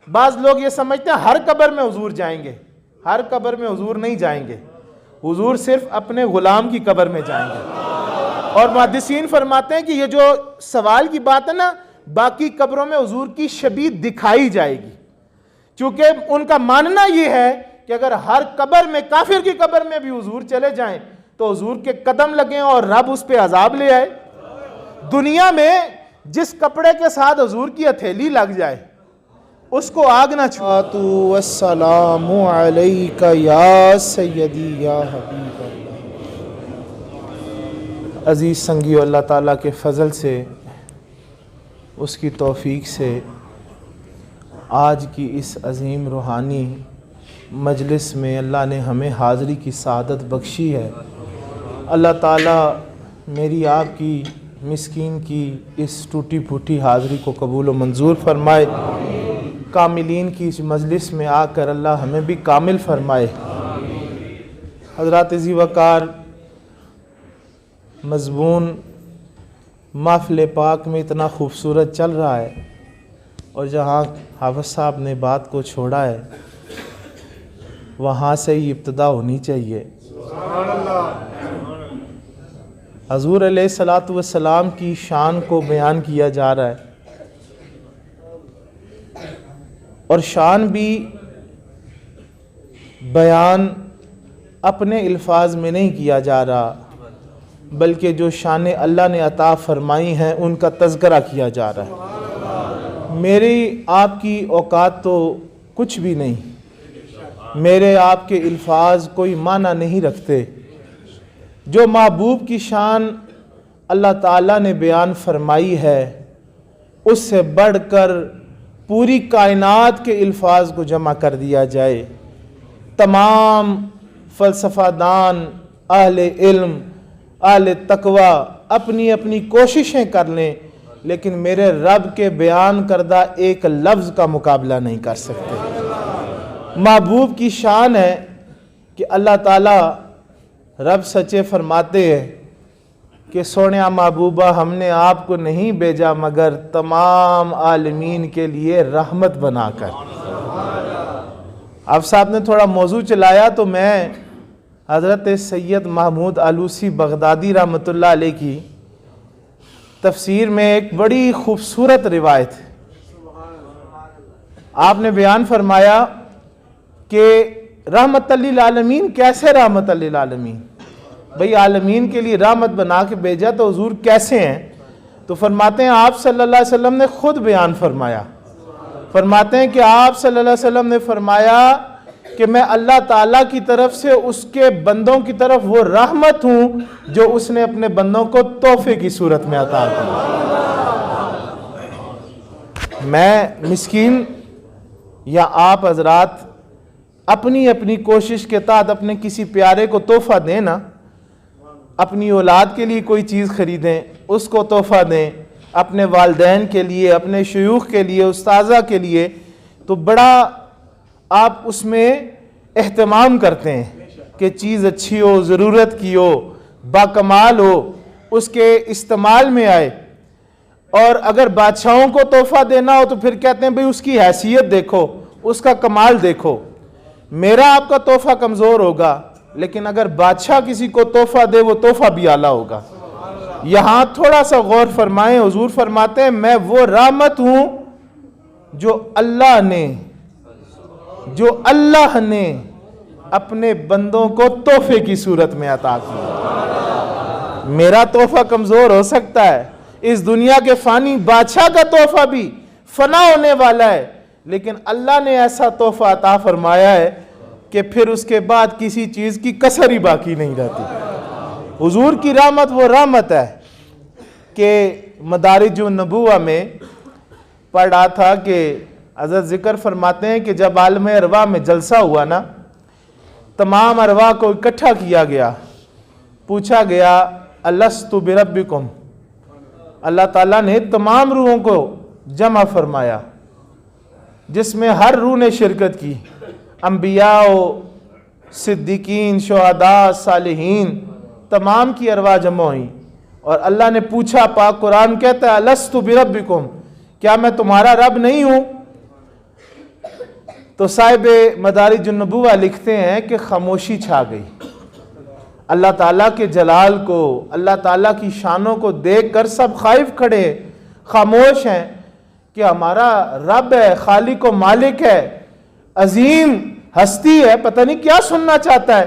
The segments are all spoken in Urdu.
بعض لوگ یہ سمجھتے ہیں ہر قبر میں حضور جائیں گے. ہر قبر میں حضور نہیں جائیں گے, حضور صرف اپنے غلام کی قبر میں جائیں گے. اور محدثین فرماتے ہیں کہ یہ جو سوال کی بات ہے نا, باقی قبروں میں حضور کی شبیہ دکھائی جائے گی, چونکہ ان کا ماننا یہ ہے کہ اگر ہر قبر میں, کافر کی قبر میں بھی حضور چلے جائیں تو حضور کے قدم لگیں اور رب اس پہ عذاب لے آئے. دنیا میں جس کپڑے کے ساتھ حضور کی ہتھیلی لگ جائے اس کو آگ نہ چھو. والسلام علیک یا سیدی یا حبیب اللہ. عزیز سنگیو, اللہ تعالیٰ کے فضل سے, اس کی توفیق سے آج کی اس عظیم روحانی مجلس میں اللہ نے ہمیں حاضری کی سعادت بخشی ہے. اللہ تعالیٰ میری آپ کی مسکین کی اس ٹوٹی پھوٹی حاضری کو قبول و منظور فرمائے. کاملین کی اس مجلس میں آ کر اللہ ہمیں بھی کامل فرمائے. حضرات ذی وقار, مضمون محفل پاک میں اتنا خوبصورت چل رہا ہے, اور جہاں حافظ صاحب نے بات کو چھوڑا ہے وہاں سے ہی ابتدا ہونی چاہیے. حضور علیہ الصلوۃ والسلام کی شان کو بیان کیا جا رہا ہے, اور شان بھی بیان اپنے الفاظ میں نہیں کیا جا رہا, بلکہ جو شان اللہ نے عطا فرمائی ہیں ان کا تذکرہ کیا جا رہا ہے. میری آپ کی اوقات تو کچھ بھی نہیں, میرے آپ کے الفاظ کوئی معنی نہیں رکھتے. جو محبوب کی شان اللہ تعالیٰ نے بیان فرمائی ہے اس سے بڑھ کر پوری کائنات کے الفاظ کو جمع کر دیا جائے, تمام فلسفہ دان, اہل علم, اہل تقوی اپنی اپنی کوششیں کر لیں, لیکن میرے رب کے بیان کردہ ایک لفظ کا مقابلہ نہیں کر سکتے. محبوب کی شان ہے کہ اللہ تعالیٰ رب سچے فرماتے ہیں کہ سونیا محبوبہ ہم نے آپ کو نہیں بھیجا مگر تمام عالمین کے لیے رحمت بنا کر. آپ صاحب نے تھوڑا موضوع چلایا تو میں حضرت سید محمود آلوسی بغدادی رحمۃ اللہ علیہ کی تفسیر میں ایک بڑی خوبصورت روایت ہے. آپ نے بیان فرمایا کہ رحمت للعالمین, کیسے رحمت للعالمین؟ بھئی عالمین کے لیے رحمت بنا کے بھیجا تو حضور کیسے ہیں؟ تو فرماتے ہیں آپ صلی اللہ علیہ وسلم نے خود بیان فرمایا, فرماتے ہیں کہ آپ صلی اللہ علیہ وسلم نے فرمایا کہ میں اللہ تعالیٰ کی طرف سے اس کے بندوں کی طرف وہ رحمت ہوں جو اس نے اپنے بندوں کو تحفے کی صورت میں عطا کی. میں مسکین یا آپ حضرات اپنی اپنی کوشش کے تحت اپنے کسی پیارے کو تحفہ دیں نا, اپنی اولاد کے لیے کوئی چیز خریدیں, اس کو تحفہ دیں, اپنے والدین کے لیے, اپنے شیوخ کے لیے, استاذہ کے لیے, تو بڑا آپ اس میں اہتمام کرتے ہیں کہ چیز اچھی ہو, ضرورت کی ہو, باکمال ہو, اس کے استعمال میں آئے. اور اگر بادشاہوں کو تحفہ دینا ہو تو پھر کہتے ہیں بھئی اس کی حیثیت دیکھو, اس کا کمال دیکھو. میرا آپ کا تحفہ کمزور ہوگا, لیکن اگر بادشاہ کسی کو تحفہ دے وہ تحفہ بھی اعلیٰ ہوگا. یہاں تھوڑا سا غور فرمائیں, حضور فرماتے ہیں میں وہ رحمت ہوں جو اللہ نے اپنے بندوں کو تحفے کی صورت میں عطا کیا. میرا تحفہ کمزور ہو سکتا ہے, اس دنیا کے فانی بادشاہ کا تحفہ بھی فنا ہونے والا ہے, لیکن اللہ نے ایسا تحفہ عطا فرمایا ہے کہ پھر اس کے بعد کسی چیز کی کسر ہی باقی نہیں رہتی. حضور کی رحمت وہ رحمت ہے کہ مدارج النبوہ میں پڑھ رہا تھا کہ حضرت ذکر فرماتے ہیں کہ جب عالم ارواح میں جلسہ ہوا نا, تمام ارواح کو اکٹھا کیا گیا, پوچھا گیا الست بربکم, اللہ تعالیٰ نے تمام روحوں کو جمع فرمایا جس میں ہر روح نے شرکت کی, انبیاء صدیقین, شہداء, صالحین, تمام کی ارواح جمع ہوئیں. اور اللہ نے پوچھا, پاک قرآن کہتا ہے الست بربکم, کیا میں تمہارا رب نہیں ہوں؟ تو صاحب مدارج النبوہ لکھتے ہیں کہ خاموشی چھا گئی. اللہ تعالیٰ کے جلال کو، اللہ تعالیٰ کی شانوں کو دیکھ کر سب خائف کھڑے، خاموش ہیں کہ ہمارا رب ہے، خالق و مالک ہے، عظیم ہستی ہے، پتہ نہیں کیا سننا چاہتا ہے،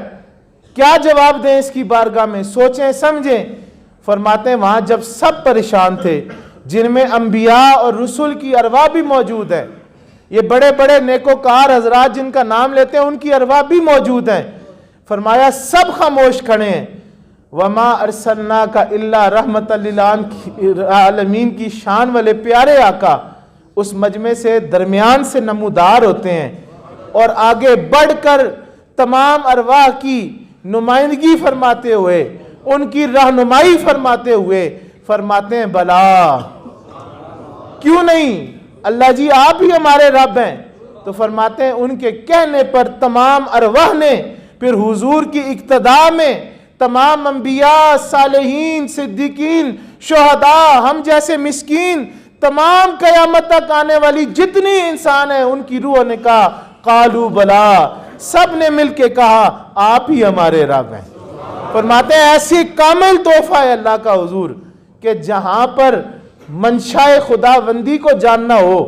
کیا جواب دیں اس کی بارگاہ میں، سوچیں سمجھیں. فرماتے ہیں وہاں جب سب پریشان تھے، جن میں انبیاء اور رسول کی ارواح بھی موجود ہیں، یہ بڑے بڑے نیکوکار حضرات جن کا نام لیتے ہیں ان کی ارواح بھی موجود ہیں، فرمایا سب خاموش کھڑے ہیں. وما ارسلناک الا رحمۃ للعالمین کی شان والے پیارے آقا اس مجمع سے درمیان سے نمودار ہوتے ہیں اور آگے بڑھ کر تمام ارواح کی نمائندگی فرماتے ہوئے، ان کی رہنمائی فرماتے ہوئے فرماتے ہیں بلا، کیوں نہیں اللہ جی آپ ہی ہمارے رب ہیں. تو فرماتے ہیں ان کے کہنے پر تمام ارواح نے پھر حضور کی اقتداء میں تمام انبیاء، صالحین، صدیقین، شہداء، ہم جیسے مسکین، تمام قیامت تک آنے والی جتنی انسان ہیں ان کی روح نے کہا قالو بلا، سب نے مل کے کہا آپ ہی ہمارے رب ہیں. فرماتے ہیں ایسی کامل تحفہ ہے اللہ کا حضور کہ جہاں پر منشاء خدا بندی کو جاننا ہو،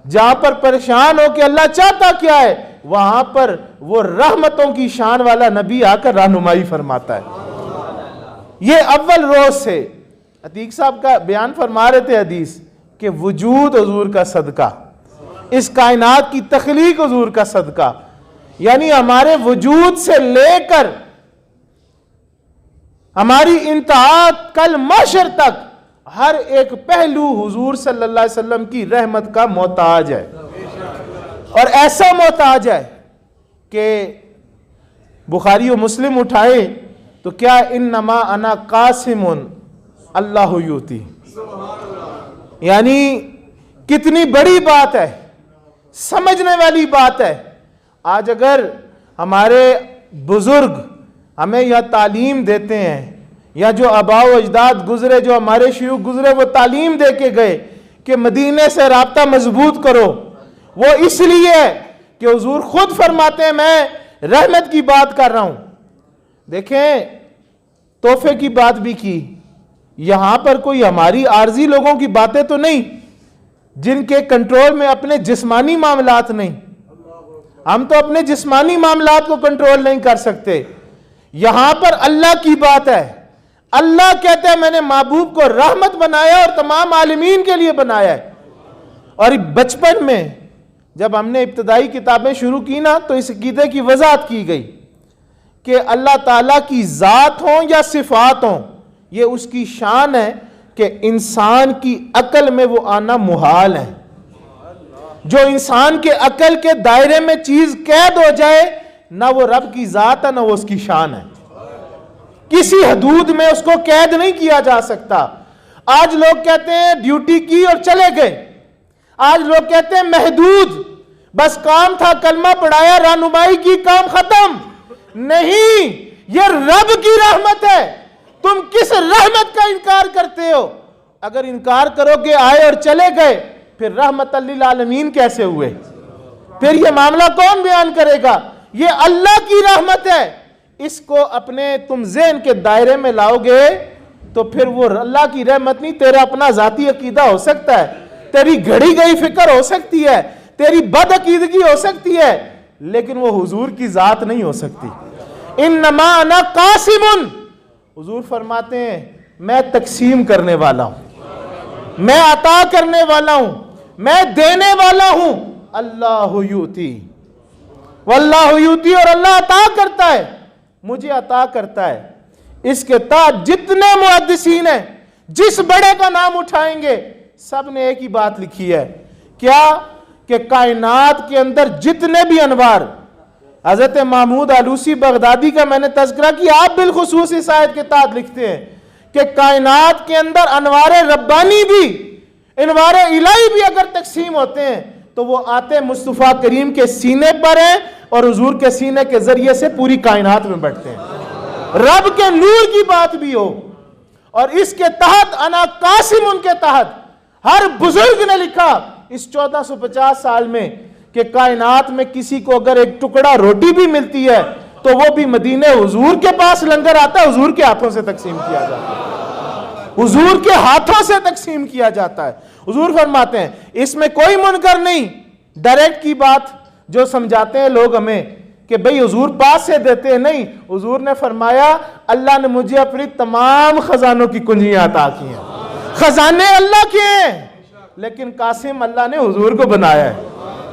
جہاں پر پریشان ہو کہ اللہ چاہتا کیا ہے، وہاں پر وہ رحمتوں کی شان والا نبی آ کر رہنمائی فرماتا ہے. یہ اول روز سے عتیق صاحب کا بیان فرما رہے تھے حدیث کہ وجود حضور کا صدقہ، اس کائنات کی تخلیق حضور کا صدقہ، یعنی ہمارے وجود سے لے کر ہماری انتہا کل محشر تک ہر ایک پہلو حضور صلی اللہ علیہ وسلم کی رحمت کا محتاج ہے، اور ایسا محتاج ہے کہ بخاری و مسلم اٹھائے تو کیا انما انا قاسم اللہ یوتی، یعنی کتنی بڑی بات ہے، سمجھنے والی بات ہے. آج اگر ہمارے بزرگ ہمیں یا تعلیم دیتے ہیں یا جو آباء و اجداد گزرے، جو ہمارے شیوخ گزرے، وہ تعلیم دے کے گئے کہ مدینے سے رابطہ مضبوط کرو، وہ اس لیے کہ حضور خود فرماتے ہیں میں رحمت کی بات کر رہا ہوں. دیکھیں تحفے کی بات بھی کی، یہاں پر کوئی ہماری عارضی لوگوں کی باتیں تو نہیں جن کے کنٹرول میں اپنے جسمانی معاملات نہیں، ہم تو اپنے جسمانی معاملات کو کنٹرول نہیں کر سکتے. یہاں پر اللہ کی بات ہے، اللہ کہتے ہیں میں نے محبوب کو رحمت بنایا اور تمام عالمین کے لیے بنایا ہے. اور بچپن میں جب ہم نے ابتدائی کتابیں شروع کی نا تو اس عقیدے کی وضاحت کی گئی کہ اللہ تعالیٰ کی ذات ہوں یا صفات ہوں، یہ اس کی شان ہے کہ انسان کی عقل میں وہ آنا محال ہے. جو انسان کے عقل کے دائرے میں چیز قید ہو جائے نہ وہ رب کی ذات ہے نہ وہ اس کی شان ہے، کسی حدود میں اس کو قید نہیں کیا جا سکتا. آج لوگ کہتے ہیں ڈیوٹی کی اور چلے گئے، آج لوگ کہتے ہیں محدود، بس کام تھا کلمہ پڑھایا رہنمائی کی کام ختم. نہیں، یہ رب کی رحمت ہے، تم کس رحمت کا انکار کرتے ہو؟ اگر انکار کرو کہ آئے اور چلے گئے پھر رحمت للعالمین کیسے ہوئے؟ پھر یہ معاملہ کون بیان کرے گا؟ یہ اللہ کی رحمت ہے، اس کو اپنے تم ذہن کے دائرے میں لاؤ گے تو پھر وہ اللہ کی رحمت نہیں، تیرا اپنا ذاتی عقیدہ ہو سکتا ہے، تیری گھڑی گئی فکر ہو سکتی ہے، تیری بد عقیدگی ہو سکتی ہے، لیکن وہ حضور کی ذات نہیں ہو سکتی. انما انا قاسم، حضور فرماتے ہیں میں تقسیم کرنے والا ہوں، میں عطا کرنے والا ہوں، میں دینے والا ہوں. اللہ یؤتی واللہ یؤتی، اور اللہ عطا کرتا ہے، مجھے عطا کرتا ہے. اس کے تحت جتنے محدثین ہیں جس بڑے کا نام اٹھائیں گے سب نے ایک ہی بات لکھی ہے، کیا کہ کائنات کے اندر جتنے بھی انوار، حضرت محمود آلوسی بغدادی کا میں نے تذکرہ کیا، آپ بالخصوص اس آیت کے تحت لکھتے ہیں کہ کائنات کے اندر انوار ربانی بھی، انوار الہی بھی اگر تقسیم ہوتے ہیں تو وہ آتے مصطفیٰ کریم کے سینے پر ہیں اور حضور کے سینے کے ذریعے سے پوری کائنات میں بڑھتے ہیں. رب کے نور کی بات بھی ہو، اور اس کے تحت انا قاسم، ان کے تحت ہر بزرگ نے لکھا اس 1450 سال میں کہ کائنات میں کسی کو اگر ایک ٹکڑا روٹی بھی ملتی ہے تو وہ بھی مدینے حضور کے پاس لنگر آتا ہے, حضور کے ہاتھوں سے تقسیم کیا جاتا ہے, حضور کے ہاتھوں سے تقسیم کیا جاتا ہے. حضور فرماتے ہیں اس میں کوئی منکر نہیں. ڈائریکٹ کی بات جو سمجھاتے ہیں لوگ ہمیں کہ بھئی حضور پاس سے دیتے ہیں, نہیں, حضور نے فرمایا اللہ نے مجھے اپنی تمام خزانوں کی کنجیاں عطا کی ہیں. خزانے اللہ کے ہیں لیکن قاسم اللہ نے حضور کو بنایا ہے,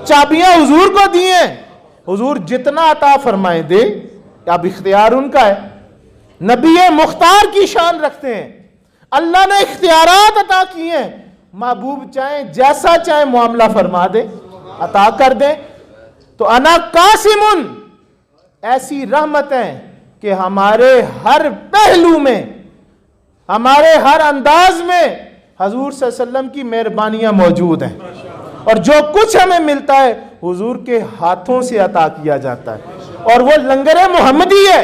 چابیاں حضور کو دی ہیں. حضور جتنا عطا فرمائیں دے, اب اختیار ان کا ہے. نبی مختار کی شان رکھتے ہیں, اللہ نے اختیارات عطا کیے ہیں, محبوب چاہیں جیسا چاہیں معاملہ فرما دے, عطا کر دیں. تو انا قاسمن ایسی رحمت ہیں کہ ہمارے ہر پہلو میں, ہمارے ہر انداز میں حضور صلی اللہ علیہ وسلم کی مہربانیاں موجود ہیں, اور جو کچھ ہمیں ملتا ہے حضور کے ہاتھوں سے عطا کیا جاتا ہے. اور وہ لنگر محمدی ہے,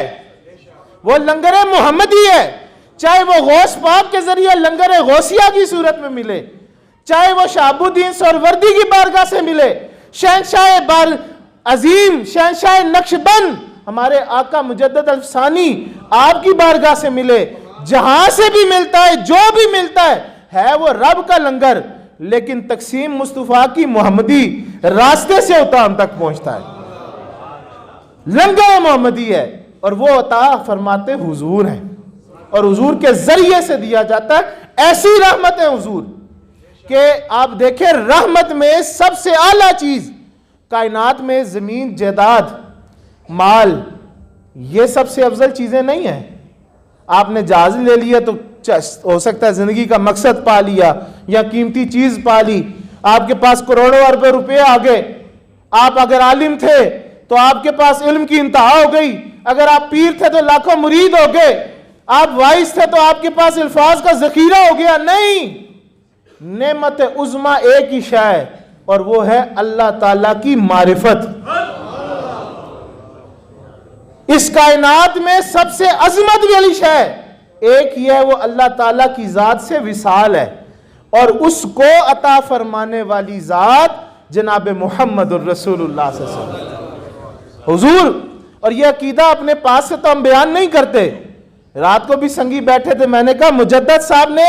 وہ لنگر محمدی ہے, چاہے وہ غوث پاک کے ذریعے لنگر غوثیہ کی صورت میں ملے, چاہے وہ شہاب الدین سہروردی کی بارگاہ سے ملے, شہنشاہ بار عظیم شہنشاہ نقشبند ہمارے آقا مجدد الفسانی آپ کی بارگاہ سے ملے, جہاں سے بھی ملتا ہے, جو بھی ملتا ہے وہ رب کا لنگر, لیکن تقسیم مصطفیٰ کی محمدی راستے سے ہوتا ہم تک پہنچتا ہے. لنگر محمدی ہے اور وہ عطا فرماتے حضور ہیں, اور حضور کے ذریعے سے دیا جاتا ہے. ایسی رحمت ہے حضور کہ آپ دیکھیں, رحمت میں سب سے اعلیٰ چیز کائنات میں زمین, جائیداد, مال, یہ سب سے افضل چیزیں نہیں ہیں. آپ نے جہاز لے لیا تو ہو سکتا ہے زندگی کا مقصد پا لیا یا قیمتی چیز پا لی, آپ کے پاس کروڑوں اربوں روپے آ گئے. آپ اگر عالم تھے تو آپ کے پاس علم کی انتہا ہو گئی, اگر آپ پیر تھے تو لاکھوں مرید ہو گئے, آپ وائس تھے تو آپ کے پاس الفاظ کا ذخیرہ ہو گیا. نہیں, نعمت عظمیٰ ایک ہی شے ہے اور وہ ہے اللہ تعالیٰ کی معرفت. اس کائنات میں سب سے عظمت والی شے ایک ہی ہے, وہ اللہ تعالیٰ کی ذات سے وصال ہے, اور اس کو عطا فرمانے والی ذات جناب محمد الرسول اللہ صلی اللہ علیہ وسلم حضور. اور یہ عقیدہ اپنے پاس سے تو ہم بیان نہیں کرتے. رات کو بھی سنگی بیٹھے تھے, میں نے کہا مجدد صاحب نے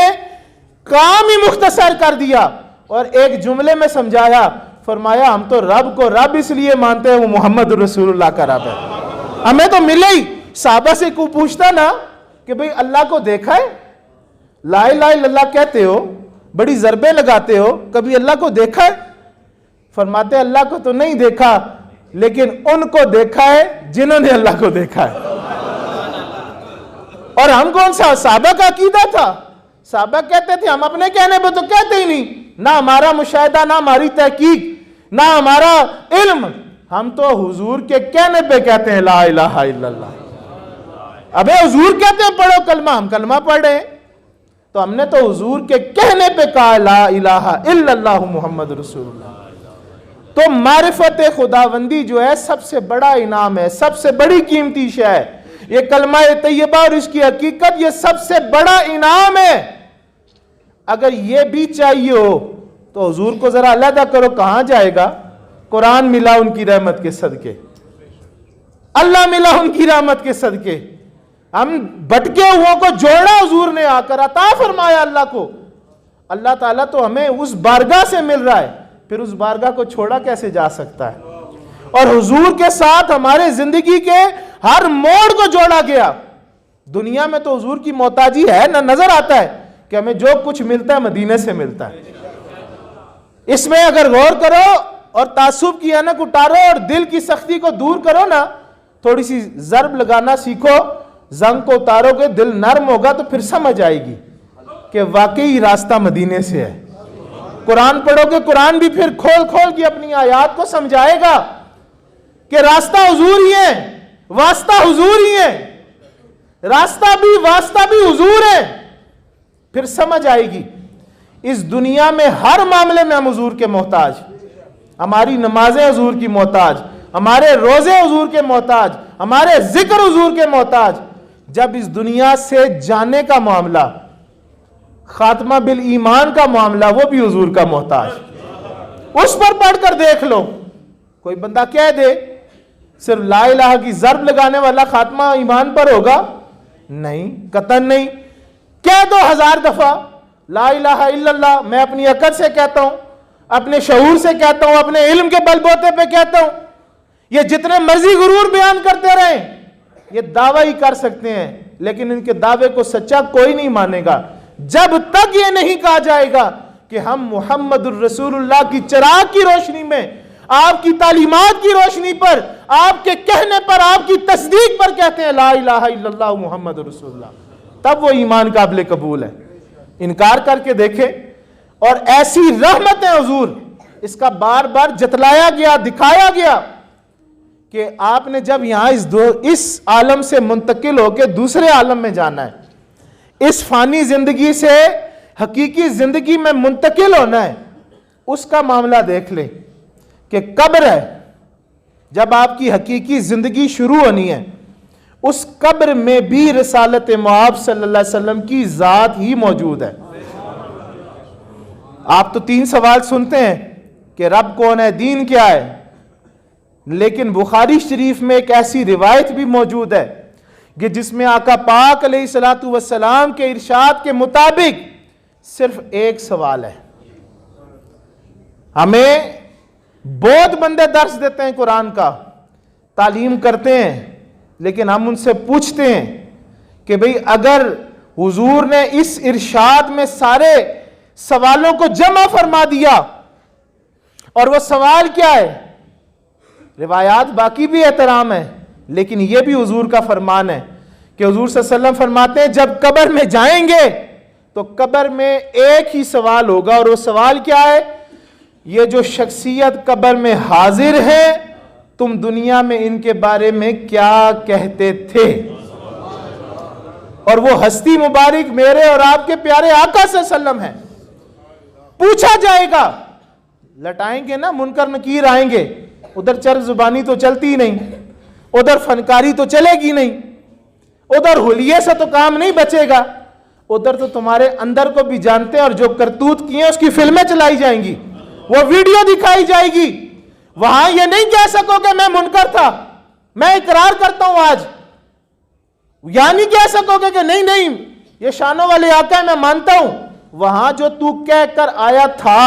کام ہی مختصر کر دیا اور ایک جملے میں سمجھایا. فرمایا ہم تو رب کو رب اس لیے مانتے ہیں وہ محمد الرسول اللہ کا رب ہے. ہمیں تو ملے ہی. صحابہ سے کو پوچھتا نا کہ بھئی اللہ کو دیکھا ہے, لا الہ الا اللہ کہتے ہو, بڑی ضربیں لگاتے ہو, کبھی اللہ کو دیکھا ہے؟ فرماتے اللہ کو تو نہیں دیکھا, لیکن ان کو دیکھا ہے جنہوں نے اللہ کو دیکھا ہے. اور ہم کون سا, صحابہ کا عقیدہ تھا. صحابہ کہتے تھے ہم اپنے کہنے پہ تو کہتے ہی نہیں, نہ ہمارا مشاہدہ, نہ ہماری تحقیق, نہ ہمارا علم, ہم تو حضور کے کہنے پہ کہتے ہیں لا الہ الا اللہ. ابے حضور کہتے ہیں پڑھو کلمہ, ہم کلمہ پڑھ رہے ہیں, تو ہم نے تو حضور کے کہنے پہ کہا لا الہ الا اللہ محمد رسول اللہ. تو معرفت خداوندی جو ہے سب سے بڑا انعام ہے, سب سے بڑی قیمتی شے ہے. یہ کلمہ طیبہ اور اس کی حقیقت یہ سب سے بڑا انعام ہے. اگر یہ بھی چاہیے ہو تو حضور کو ذرا علیحدہ کرو, کہاں جائے گا؟ قرآن ملا ان کی رحمت کے صدقے, اللہ ملا ان کی رحمت کے صدقے. ہم بھٹکے ہوں کو جوڑا حضور نے آ کر, عطا فرمایا اللہ کو. اللہ تعالیٰ تو ہمیں اس بارگاہ سے مل رہا ہے, پھر اس بارگاہ کو چھوڑا کیسے جا سکتا ہے؟ اور حضور کے ساتھ ہمارے زندگی کے ہر موڑ کو جوڑا گیا. دنیا میں تو حضور کی محتاجی ہے نہ, نظر آتا ہے کہ ہمیں جو کچھ ملتا ہے مدینے سے ملتا ہے. اس میں اگر غور کرو اور تعصب کی اینک اٹارو اور دل کی سختی کو دور کرو نا, تھوڑی سی ضرب لگانا سیکھو, زنگ کو اتارو گے, دل نرم ہوگا تو پھر سمجھ آئے گی کہ واقعی راستہ مدینے سے ہے. قرآن پڑھو گے, قرآن بھی پھر کھول کھول کے اپنی آیات کو سمجھائے گا کہ راستہ حضور ہی ہے, واسطہ حضور ہی ہے, راستہ بھی واسطہ بھی حضور ہے. پھر سمجھ آئے گی اس دنیا میں ہر معاملے میں ہم حضور کے محتاج, ہماری نمازیں حضور کی محتاج, ہمارے روزے حضور کے محتاج, ہمارے ذکر حضور کے محتاج. جب اس دنیا سے جانے کا معاملہ, خاتمہ بالایمان کا معاملہ, وہ بھی حضور کا محتاج. اس پر پڑھ کر دیکھ لو کوئی بندہ کہہ دے صرف لا الہ کی ضرب لگانے والا خاتمہ ایمان پر ہوگا؟ نہیں، قطعاً نہیں۔ کہہ دو 1000 دفعہ لا الہ الا اللہ، میں اپنی عقل سے کہتا ہوں، اپنے شعور سے کہتا ہوں، اپنے علم کے بل بوتے پہ کہتا ہوں، یہ جتنے مرضی غرور بیان کرتے رہیں، یہ دعویٰ ہی کر سکتے ہیں، لیکن ان کے دعوے کو سچا کوئی نہیں مانے گا جب تک یہ نہیں کہا جائے گا کہ ہم محمد الرسول اللہ کی چراغ کی روشنی میں، آپ کی تعلیمات کی روشنی پر، آپ کے کہنے پر، آپ کی تصدیق پر کہتے ہیں لا الہ الا اللہ محمد رسول اللہ، تب وہ ایمان قابل قبول ہے۔ انکار کر کے دیکھیں۔ اور ایسی رحمت ہے حضور، اس کا بار بار جتلایا گیا، دکھایا گیا کہ آپ نے جب یہاں اس عالم سے منتقل ہو کے دوسرے عالم میں جانا ہے، اس فانی زندگی سے حقیقی زندگی میں منتقل ہونا ہے، اس کا معاملہ دیکھ لیں کہ قبر ہے، جب آپ کی حقیقی زندگی شروع ہونی ہے، اس قبر میں بھی رسالت مآب صلی اللہ علیہ وسلم کی ذات ہی موجود ہے۔ آپ تو 3 سوال سنتے ہیں کہ رب کون ہے، دین کیا ہے، لیکن بخاری شریف میں ایک ایسی روایت بھی موجود ہے کہ جس میں آقا پاک علیہ الصلوۃ والسلام کے ارشاد کے مطابق صرف ایک سوال ہے۔ ہمیں بہت بندے درس دیتے ہیں قرآن کا، تعلیم کرتے ہیں، لیکن ہم ان سے پوچھتے ہیں کہ بھئی اگر حضور نے اس ارشاد میں سارے سوالوں کو جمع فرما دیا، اور وہ سوال کیا ہے؟ روایات باقی بھی احترام ہے، لیکن یہ بھی حضور کا فرمان ہے کہ حضور صلی اللہ علیہ وسلم فرماتے ہیں جب قبر میں جائیں گے تو قبر میں ایک ہی سوال ہوگا، اور وہ سوال کیا ہے؟ یہ جو شخصیت قبر میں حاضر ہے، تم دنیا میں ان کے بارے میں کیا کہتے تھے؟ اور وہ ہستی مبارک میرے اور آپ کے پیارے آقا صلی اللہ علیہ وسلم ہے۔ پوچھا جائے گا، لٹائیں گے نا، منکر نکیر آئیں گے، ادھر چرب زبانی تو چلتی ہی نہیں، ادھر فنکاری تو چلے گی نہیں، ادھر حلیے سے تو کام نہیں بچے گا، ادھر تو تمہارے اندر کو بھی جانتے ہیں، اور جو کرتوت کیے اس کی فلمیں چلائی جائیں گی، وہ ویڈیو دکھائی جائے گی۔ وہاں یہ نہیں کہہ سکو کہ میں منکر تھا، میں اقرار کرتا ہوں آج، یا نہیں کہہ سکو گے کہ نہیں یہ شانوں والے آقا ہے میں مانتا ہوں، وہاں جو تو کہہ کر آیا تھا۔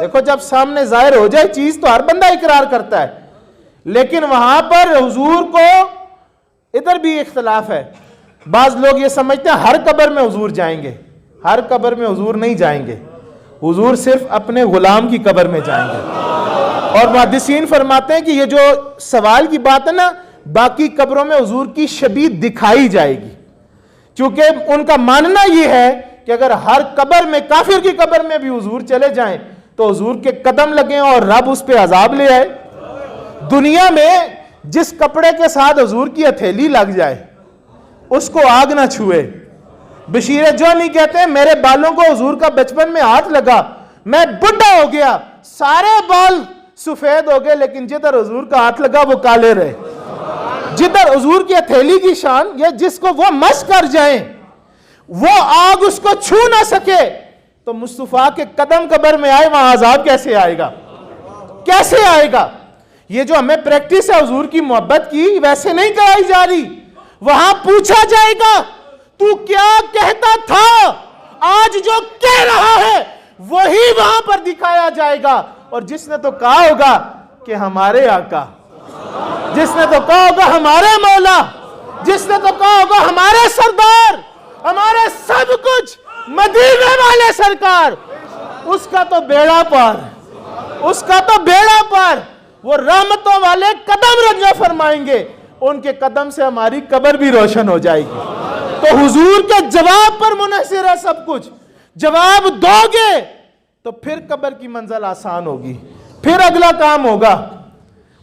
دیکھو جب سامنے ظاہر ہو جائے چیز تو ہر بندہ اقرار کرتا ہے، لیکن وہاں پر حضور کو ادھر بھی اختلاف ہے۔ بعض لوگ یہ سمجھتے ہیں ہر قبر میں حضور جائیں گے، ہر قبر میں حضور نہیں جائیں گے، حضور صرف اپنے غلام کی قبر میں جائیں گے۔ اور محدثین فرماتے ہیں کہ یہ جو سوال کی بات ہے نا، باقی قبروں میں حضور کی شبیہ دکھائی جائے گی، چونکہ ان کا ماننا یہ ہے کہ اگر ہر قبر میں، کافر کی قبر میں بھی حضور چلے جائیں تو حضور کے قدم لگیں اور رب اس پہ عذاب لے آئے۔ دنیا میں جس کپڑے کے ساتھ حضور کی ہتھیلی لگ جائے اس کو آگ نہ چھوئے۔ بشیر جونی کہتے ہیں میرے بالوں کو حضور کا بچپن میں ہاتھ لگا، میں بڑھا ہو گیا، سارے بال سفید ہو گئے، لیکن جدھر حضور کا ہاتھ لگا وہ کالے رہے۔ جدھر حضور کی ہتھیلی کی شان، یا جس کو وہ مس کر جائیں، وہ آگ اس کو چھو نہ سکے، تو مصطفیٰ کے قدم قبر میں آئے، وہاں عذاب کیسے آئے گا؟ کیسے آئے گا؟ یہ جو ہمیں پریکٹس ہے حضور کی محبت کی، ویسے نہیں کرائی جا رہی۔ وہاں پوچھا جائے گا تو کیا کہتا تھا، آج جو کہہ رہا ہے وہی وہاں پر دکھایا جائے گا۔ اور جس نے تو کہا ہوگا کہ ہمارے آقا، جس نے تو کہا ہوگا ہمارے مولا، جس نے تو کہا ہوگا ہمارے سردار، ہمارے سب کچھ مدینے والے سرکار، اس کا تو بیڑا پار، اس کا تو بیڑا پار۔ وہ رحمتوں والے قدم رنجا فرمائیں گے، ان کے قدم سے ہماری قبر بھی روشن ہو جائے گی۔ تو حضور کے جواب پر منحصر ہے سب کچھ۔ جواب دو گے تو پھر قبر کی منزل آسان ہوگی، پھر اگلا کام ہوگا۔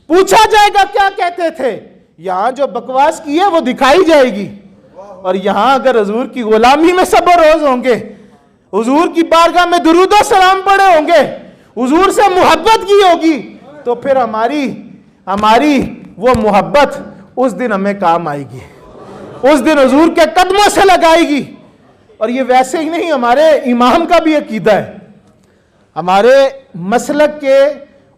پوچھا جائے گا کیا کہتے تھے، یہاں جو بکواس کی ہے وہ دکھائی جائے گی، اور یہاں اگر حضور کی غلامی میں سب روز ہوں گے، حضور کی بارگاہ میں درود و سلام پڑھے ہوں گے، حضور سے محبت کی ہوگی، تو پھر ہماری وہ محبت اس دن ہمیں کام آئے گی، اس دن حضور کے قدموں سے لگائے گی۔ اور یہ ویسے ہی نہیں، ہمارے امام کا بھی عقیدہ ہے، ہمارے مسلک کے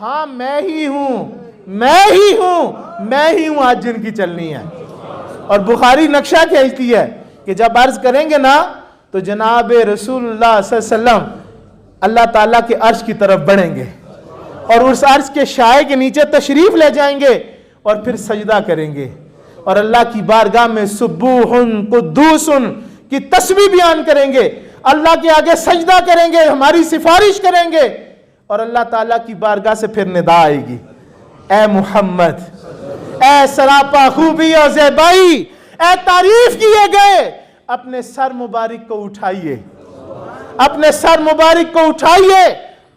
ہاں میں ہی ہوں آج جن کی چلنی ہے. اور بخاری نقشہ کھینچتی ہے کہ جب عرض کریں گے نا تو جناب رسول اللہ صلی اللہ علیہ وسلم اللہ تعالیٰ کے عرش کی طرف بڑھیں گے اور اس عرش کے سائے کے نیچے تشریف لے جائیں گے اور پھر سجدہ کریں گے اور اللہ کی بارگاہ میں سبوح قدوس کی تسبیح بیان کریں گے, اللہ کے آگے سجدہ کریں گے, ہماری سفارش کریں گے اور اللہ تعالیٰ کی بارگاہ سے پھر ندا آئے گی, اے محمد, اے سراپا خوبی اور زیبائی, اے تعریف کیے گئے, اپنے سر مبارک کو اٹھائیے, اپنے سر مبارک کو اٹھائیے,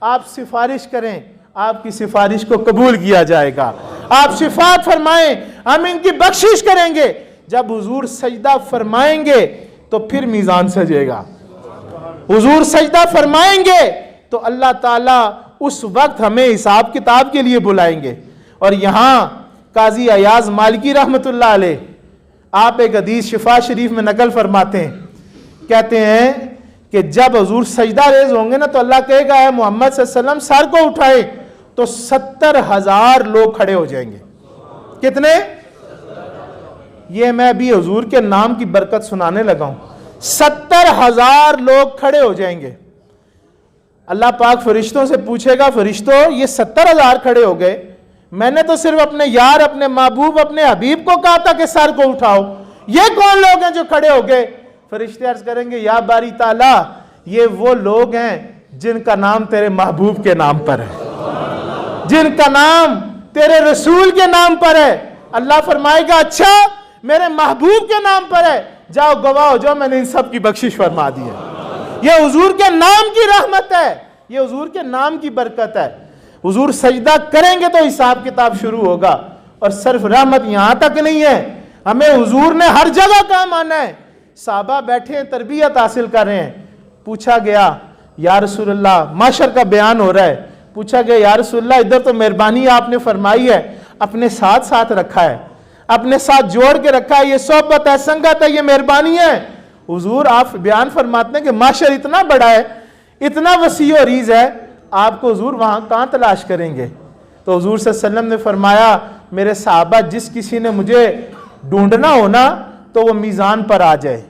آپ سفارش کریں, آپ کی سفارش کو قبول کیا جائے گا, آپ شفاعت فرمائیں, ہم ان کی بخشش کریں گے. جب حضور سجدہ فرمائیں گے تو پھر میزان سجے گا, حضور سجدہ فرمائیں گے تو اللہ تعالیٰ اس وقت ہمیں حساب کتاب کے لیے بلائیں گے. اور یہاں قاضی ایاز مالکی رحمت اللہ علیہ آپ ایک حدیث شفا شریف میں نقل فرماتے ہیں, کہتے ہیں کہ جب حضور سجدہ ریز ہوں گے نا تو اللہ کہے گا اے محمد صلی اللہ علیہ وسلم سر کو اٹھائے, تو 70,000 لوگ کھڑے ہو جائیں گے. کتنے؟ یہ میں بھی حضور کے نام کی برکت سنانے لگا ہوں. 70,000 لوگ کھڑے ہو جائیں گے. اللہ پاک فرشتوں سے پوچھے گا, فرشتوں یہ 70,000 کھڑے ہو گئے, میں نے تو صرف اپنے یار, اپنے محبوب, اپنے حبیب کو کہا تھا کہ سر کو اٹھاؤ, یہ کون لوگ ہیں جو کھڑے ہو گئے؟ فرشتے عرض کریں گے یا باری تعالیٰ یہ وہ لوگ ہیں جن کا نام تیرے محبوب کے نام پر ہے, جن کا نام تیرے رسول کے نام پر ہے. اللہ فرمائے گا اچھا میرے محبوب کے نام پر ہے, جاؤ گواہ ہو جاؤ, میں نے ان سب کی بخشش فرما دی ہے. یہ حضور کے نام کی رحمت ہے, یہ حضور کے نام کی برکت ہے. حضور سجدہ کریں گے تو حساب کتاب شروع ہوگا. اور صرف رحمت یہاں تک نہیں ہے, ہمیں حضور نے ہر جگہ کام آنا ہے. صحابہ بیٹھے ہیں تربیت حاصل کر رہے ہیں, پوچھا گیا یا رسول اللہ, معاشر کا بیان ہو رہا ہے, پوچھا گیا یا رسول اللہ ادھر تو مہربانی آپ نے فرمائی ہے, اپنے ساتھ ساتھ رکھا ہے, اپنے ساتھ جوڑ کے رکھا ہے, یہ صحبت ہے, سنگت ہے, یہ مہربانی ہے. حضور آپ بیان فرماتے ہیں کہ معاشر اتنا بڑا ہے, اتنا وسیع و عریض ہے, آپ کو حضور وہاں کہاں تلاش کریں گے؟ تو حضور صلی اللہ علیہ وسلم نے فرمایا میرے صحابہ جس کسی نے مجھے ڈھونڈنا ہونا تو وہ میزان پر آ جائے.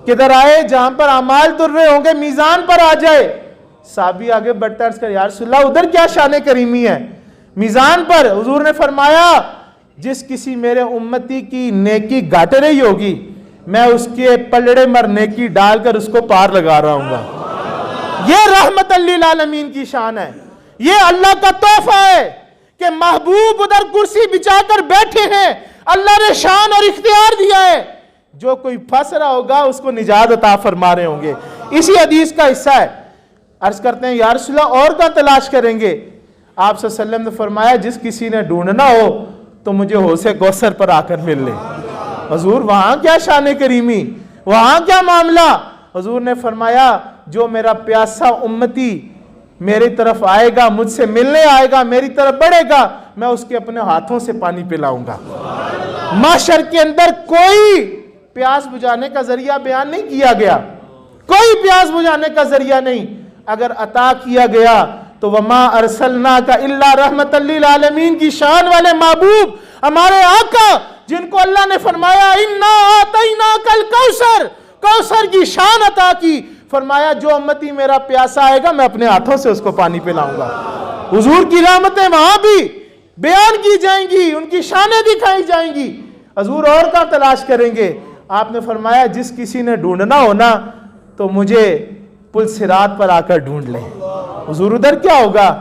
کدھر آئے؟ جہاں پر اعمال در رہے ہوں گے میزان پر آ جائے. صحابی آگے بڑھتا ہے, اس کا یا رسول اللہ ادھر کیا شان کریمی ہے؟ میزان پر. حضور نے فرمایا جس کسی میرے امتی کی نیکی گھٹ رہی ہوگی میں اس کے پلڑے مر نیکی ڈال کر اس کو پار لگا رہا ہوں گا. یہ رحمت للعالمین کی شان ہے, یہ اللہ کا تحفہ ہے کہ محبوب ادھر کرسی بچا کر بیٹھے ہیں, اللہ نے شان اور اختیار دیا ہے, جو کوئی پھنس رہا ہوگا اس کو نجات عطا فرما رہے ہوں گے. اسی حدیث کا حصہ ہے. عرض کرتے ہیں یا رسول اللہ اور کہاں تلاش کریں گے؟ آپ صلی اللہ علیہ وسلم نے فرمایا جس کسی نے ڈھونڈنا ہو تو مجھے حوض کوثر پر آ کر مل لے. حضور وہاں کیا شان کریمی, وہاں کیا معاملہ؟ حضور نے فرمایا جو میرا پیاسا امتی میری طرف آئے گا, مجھ سے ملنے آئے گا, میری طرف بڑھے گا, میں اس کے اپنے ہاتھوں سے پانی پلاؤں گا. معاشر کے اندر کوئی پیاس بجھانے کا ذریعہ بیان نہیں کیا گیا, کوئی پیاس بجھانے کا ذریعہ نہیں. اگر عطا کیا گیا تو وما ارسلناک الا رحمت للعالمین کی شان والے محبوب ہمارے آقا جن کو اللہ نے فرمایا انا اعطیناک الکوثر, کوثر کی شان عطا کی, فرمایا جو امتی میرا پیاسا آئے گا میں اپنے ہاتھوں سے اس کو پانی پلاؤں گا. حضور کی رحمتیں وہاں بھی بیان کی جائیں گی, ان کی شانیں دکھائی جائیں گی. حضور اور کہاں تلاش کریں گے؟ آپ نے فرمایا جس کسی نے ڈھونڈنا ہونا تو مجھے پل صراط پر آ کر ڈھونڈ لیں. حضور ادھر کیا ہوگا؟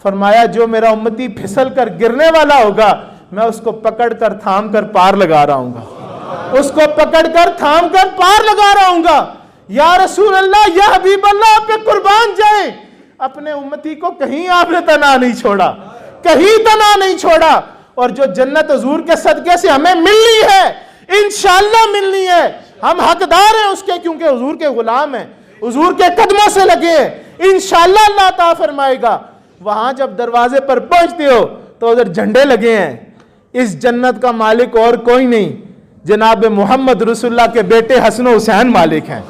فرمایا جو میرا امتی پھسل کر گرنے والا ہوگا میں اس کو پکڑ کر تھام کر پار لگا رہا ہوں گا, اس کو پکڑ کر تھام کر پار لگا رہا ہوں گا. یا رسول اللہ, یا حبیب اللہ, آپ پہ قربان جائیں, اپنے امتی کو کہیں آپ نے تنہا نہیں چھوڑا, کہیں تنہا نہیں چھوڑا. اور جو جنت حضور کے صدقے سے ہمیں ملنی ہے, انشاءاللہ ملنی ہے, ہم حقدار ہیں اس کے, کیونکہ حضور کے غلام ہیں, حضور کے قدموں سے لگے ہیں. انشاءاللہ اللہ عطا فرمائے گا. وہاں جب دروازے پر پہنچتے ہو تو ادھر جھنڈے لگے ہیں, اس جنت کا مالک اور کوئی نہیں, جناب محمد رسول اللہ کے بیٹے حسن و حسین مالک ہیں,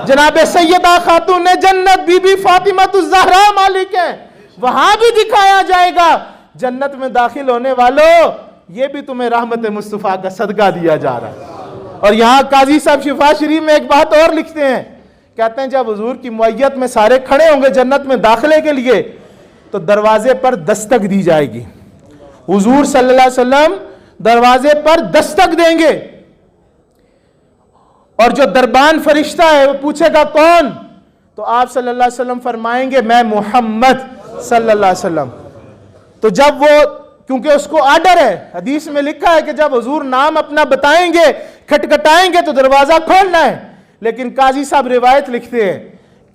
جناب سیدہ خاتون جنت بی بی فاطمہ الزہرا مالک ہیں, وہاں بھی دکھایا جائے گا جنت میں داخل ہونے والوں یہ بھی تمہیں رحمت مصطفیٰ کا صدقہ دیا جا رہا ہے۔ اور یہاں قاضی صاحب شفا شریف میں ایک بات اور لکھتے ہیں، کہتے ہیں جب حضور کی معیت میں سارے کھڑے ہوں گے جنت میں داخلے کے لیے تو دروازے پر دستک دی جائے گی، حضور صلی اللہ علیہ وسلم دروازے پر دستک دیں گے، اور جو دربان فرشتہ ہے وہ پوچھے گا کون؟ تو آپ صلی اللہ علیہ وسلم فرمائیں گے میں محمد صلی اللہ علیہ وسلم۔ تو جب وہ، کیونکہ اس کو آرڈر ہے، حدیث میں لکھا ہے کہ جب حضور نام اپنا بتائیں گے کھٹکھٹائیں گے تو دروازہ کھولنا ہے، لیکن قاضی صاحب روایت لکھتے ہیں،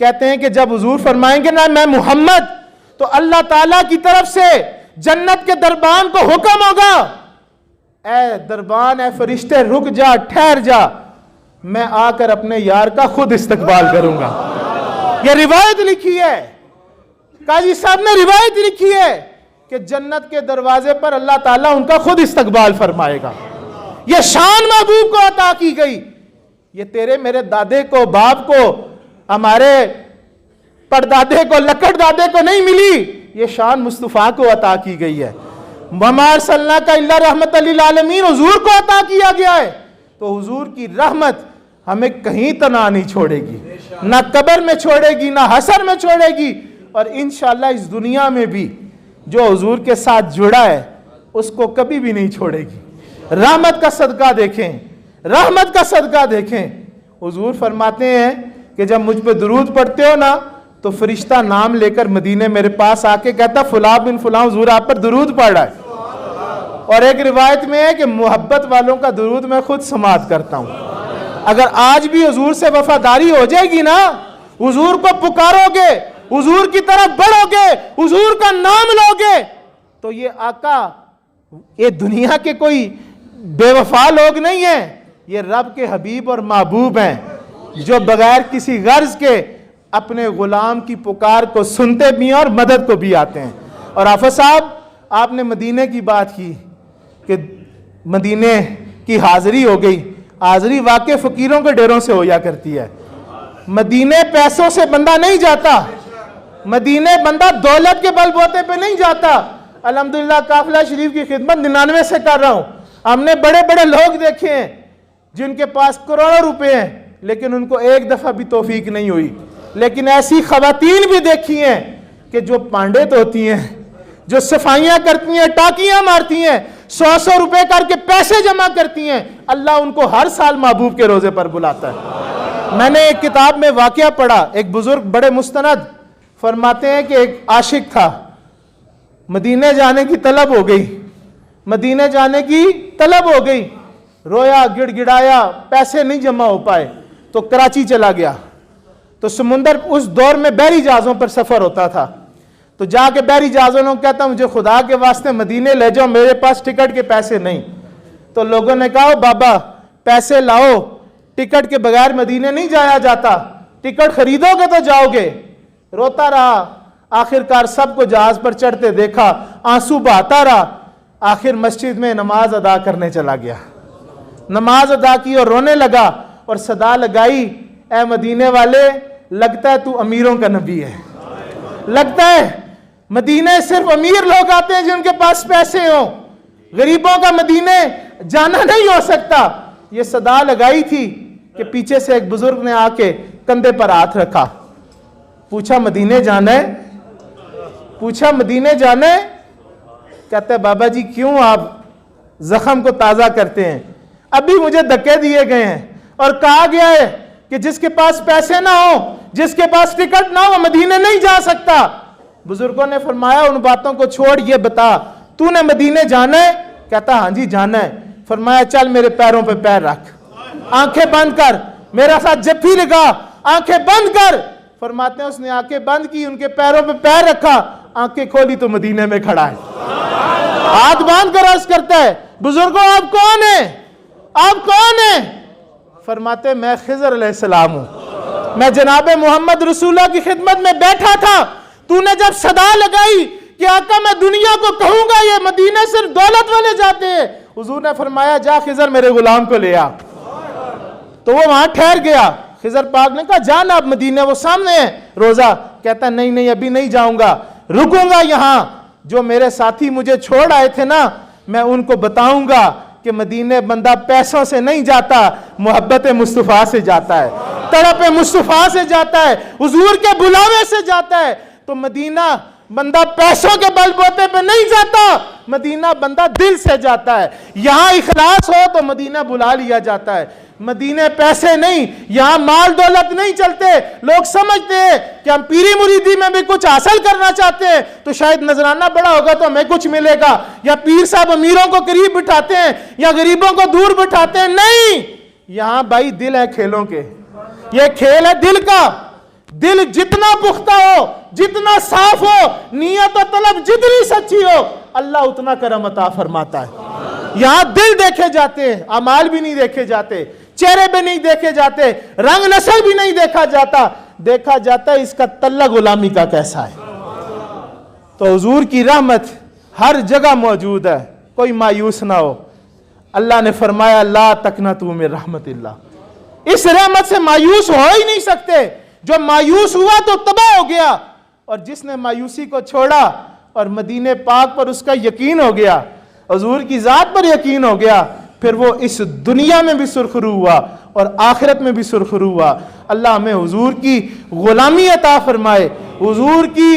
کہتے ہیں کہ جب حضور فرمائیں گے نا میں محمد، تو اللہ تعالیٰ کی طرف سے جنت کے دربان کو حکم ہوگا، اے دربان، اے فرشتے رک جا، ٹھہر جا، میں آ کر اپنے یار کا خود استقبال کروں گا۔ یہ روایت لکھی ہے، قاضی صاحب نے روایت لکھی ہے کہ جنت کے دروازے پر اللہ تعالیٰ ان کا خود استقبال فرمائے گا۔ یہ شان محبوب کو عطا کی گئی، یہ تیرے میرے دادے کو، باپ کو، ہمارے پردادے کو، لکڑ دادے کو نہیں ملی، یہ شان مصطفیٰ کو عطا کی گئی ہے۔ وَمَا أَرْسَلْنَاكَ إِلَّا رَحْمَةً لِلْعَالَمِينَ، حضور کو عطا کیا گیا ہے، تو حضور کی رحمت ہمیں کہیں تنہا نہیں چھوڑے گی، نہ قبر میں چھوڑے گی، نہ حشر میں چھوڑے گی، اور انشاءاللہ اس دنیا میں بھی جو حضور کے ساتھ جڑا ہے اس کو کبھی بھی نہیں چھوڑے گی۔ رحمت کا صدقہ دیکھیں، رحمت کا صدقہ دیکھیں۔ حضور فرماتے ہیں کہ جب مجھ پہ درود پڑھتے ہو نا تو فرشتہ نام لے کر مدینے میرے پاس آ کے کہتا فلاں بن فلاں حضور آپ پر درود پڑھ رہا ہے، اور ایک روایت میں ہے کہ محبت والوں کا درود میں خود سماعت کرتا ہوں۔ اگر آج بھی حضور سے وفاداری ہو جائے گی نا، حضور کو پکارو گے، حضور کی طرف بڑھو گے، حضور کا نام لو گے، تو یہ آقا، یہ دنیا کے کوئی بے وفا لوگ نہیں ہیں، یہ رب کے حبیب اور محبوب ہیں جو بغیر کسی غرض کے اپنے غلام کی پکار کو سنتے بھی ہیں اور مدد کو بھی آتے ہیں۔ اور حافظ صاحب آپ نے مدینے کی بات کی کہ مدینے کی حاضری ہو گئی، حاضری واقع فقیروں کے ڈیروں سے ہویا کرتی ہے۔ مدینے پیسوں سے بندہ نہیں جاتا، مدینے بندہ دولت کے بل بوتے پہ نہیں جاتا۔ الحمدللہ قافلہ شریف کی خدمت 99 سے کر رہا ہوں، ہم نے بڑے بڑے لوگ دیکھے ہیں جن کے پاس کروڑوں روپے ہیں لیکن ان کو ایک دفعہ بھی توفیق نہیں ہوئی، لیکن ایسی خواتین بھی دیکھی ہیں کہ جو پانڈت ہوتی ہیں، جو صفائیاں کرتی ہیں، ٹاکیاں مارتی ہیں، 100 روپے کر کے پیسے جمع کرتی ہیں، اللہ ان کو ہر سال محبوب کے روزے پر بلاتا ہے۔ میں نے ایک کتاب میں واقعہ پڑھا، ایک بزرگ بڑے مستند فرماتے ہیں کہ ایک عاشق تھا، مدینے جانے کی طلب ہو گئی، مدینے جانے کی طلب ہو گئی، رویا گڑ گڑایا، پیسے نہیں جمع ہو پائے تو کراچی چلا گیا۔ تو سمندر، اس دور میں بحری جہازوں پر سفر ہوتا تھا، تو جا کے بحری جہازوں نے کہتا مجھے خدا کے واسطے مدینے لے جاؤ، میرے پاس ٹکٹ کے پیسے نہیں۔ تو لوگوں نے کہا بابا پیسے لاؤ، ٹکٹ کے بغیر مدینے نہیں جایا جاتا، ٹکٹ خریدو گے تو جاؤ گے۔ روتا رہا، آخر کار سب کو جہاز پر چڑھتے دیکھا، آنسو بہاتا رہا، آخر مسجد میں نماز ادا کرنے چلا گیا، نماز ادا کی اور رونے لگا اور صدا لگائی، اے مدینے والے لگتا ہے تو امیروں کا نبی ہے، لگتا ہے مدینے صرف امیر لوگ آتے ہیں جن کے پاس پیسے ہوں، غریبوں کا مدینے جانا نہیں ہو سکتا۔ یہ صدا لگائی تھی کہ پیچھے سے ایک بزرگ نے آ کے کندھے پر ہاتھ رکھا، پوچھا مدینے جانا ہے؟ پوچھا مدینے جانا ہے؟ کہتے ہیں بابا جی کیوں آپ زخم کو تازہ کرتے ہیں؟ ابھی مجھے دھکے دیے گئے ہیں اور کہا گیا ہے کہ جس کے پاس پیسے نہ ہو، جس کے پاس ٹکٹ نہ ہو، مدینے نہیں جا سکتا۔ بزرگوں نے فرمایا ان باتوں کو چھوڑ، یہ بتا تو نے مدینے جانا ہے؟ کہتا ہاں جی جانا ہے۔ فرمایا چل میرے پیروں پہ پیر رکھ، آنکھیں بند کر، میرا ساتھ جپھی لگا، آنکھیں بند کر۔ فرماتے ہیں اس نے آنکھیں بند کی، ان کے پیروں پہ پیر رکھا، آنکھیں کھولی تو مدینے میں کھڑا ہے، ہاتھ باندھ کر عرض کرتا ہے بزرگوں آپ کون ہیں؟ آپ کون ہیں؟ فرماتے ہیں میں خضر علیہ السلام ہوں، میں جناب محمد رسول اللہ کی خدمت میں بیٹھا تھا، تو نے جب صدا لگائی کہ آقا میں دنیا کو کہوں گا یہ مدینے صرف دولت والے جاتے ہیں، حضور نے فرمایا جا خضر میرے غلام کو لے آ۔ تو وہ وہاں ٹھہر گیا، خضر پاک نے کہا جانا اب مدینے، وہ سامنے ہے روزہ، کہتا نہیں ابھی نہیں جاؤں گا۔ رکوں گا یہاں, جو میرے ساتھی مجھے چھوڑ آئے تھے نا, میں ان کو بتاؤں گا کہ مدینے بندہ پیسوں سے نہیں جاتا, محبت مصطفیٰ سے جاتا ہے, طرف مصطفیٰ سے جاتا ہے, حضور کے بلاوے سے جاتا ہے. تو مدینہ بندہ پیسوں کے بل بوتے پہ نہیں جاتا, مدینہ بندہ دل سے جاتا ہے. یہاں اخلاص ہو تو مدینہ بلا لیا جاتا ہے. مدینے پیسے نہیں, یہاں مال دولت نہیں چلتے. لوگ سمجھتے ہیں کہ ہم پیری مریدی میں بھی کچھ حاصل کرنا چاہتے ہیں تو شاید نذرانہ بڑا ہوگا تو ہمیں کچھ ملے گا, یا پیر صاحب امیروں کو قریب بٹھاتے ہیں یا غریبوں کو دور بٹھاتے ہیں. نہیں, یہاں بھائی دل ہے کھیلوں کے, یہ کھیل ہے دل کا. دل جتنا پختہ ہو, جتنا صاف ہو, نیت و طلب جتنی سچی ہو, اللہ اتنا کرم عطا فرماتا ہے. یہاں دل دیکھے جاتے ہیں, اعمال بھی نہیں دیکھے جاتے, چہرے بھی نہیں دیکھے جاتے, رنگ نسل بھی نہیں دیکھا جاتا, دیکھا جاتا ہے اس کا تلہ غلامی کا کیسا ہے. تو حضور کی رحمت ہر جگہ موجود ہے, کوئی مایوس نہ ہو. اللہ نے فرمایا لا تقنطوا من رحمت اللہ, اس رحمت سے مایوس ہو ہی نہیں سکتے. جو مایوس ہوا تو تباہ ہو گیا, اور جس نے مایوسی کو چھوڑا اور مدینے پاک پر اس کا یقین ہو گیا, حضور کی ذات پر یقین ہو گیا, پھر وہ اس دنیا میں بھی سرخرو ہوا اور آخرت میں بھی سرخرو ہوا. اللہ ہمیں حضور کی غلامی عطا فرمائے, حضور کی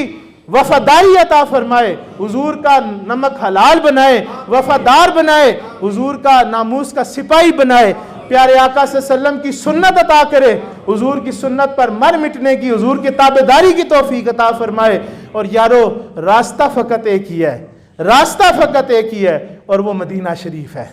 وفاداری عطا فرمائے, حضور کا نمک حلال بنائے, وفادار بنائے, حضور کا ناموس کا سپاہی بنائے, پیارے آقا صلی اللہ علیہ وسلم کی سنت عطا کرے, حضور کی سنت پر مر مٹنے کی, حضور کی تابعداری کی توفیق عطا فرمائے. اور یارو راستہ فقط ایک ہی ہے, راستہ فقط ایک ہی ہے, اور وہ مدینہ شریف ہے.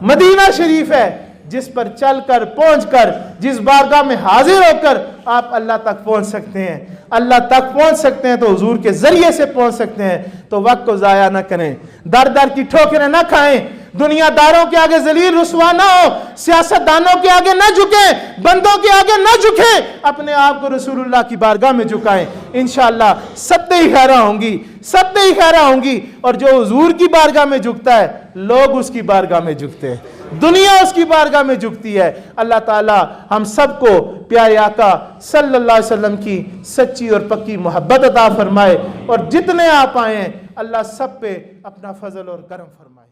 مدینہ شریف ہے جس پر چل کر پہنچ کر, جس بارگاہ میں حاضر ہو کر آپ اللہ تک پہنچ سکتے ہیں. اللہ تک پہنچ سکتے ہیں تو حضور کے ذریعے سے پہنچ سکتے ہیں. تو وقت کو ضائع نہ کریں, در در کی ٹھوکریں نہ کھائیں, دنیا داروں کے آگے ذلیل رسوا نہ ہو, سیاست دانوں کے آگے نہ جھکیں, بندوں کے آگے نہ جھکیں, اپنے آپ کو رسول اللہ کی بارگاہ میں جھکائیں. انشاءاللہ ستے ہی خیرہ ہوں گی, ستے ہی خیرہ ہوں گی. اور جو حضور کی بارگاہ میں جھکتا ہے, لوگ اس کی بارگاہ میں جھکتے ہیں, دنیا اس کی بارگاہ میں جھکتی ہے. اللہ تعالی ہم سب کو پیارے آقا صلی اللہ علیہ وسلم کی سچی اور پکی محبت عطا فرمائے, اور جتنے آپ آئیں اللہ سب پہ اپنا فضل اور کرم فرمائے.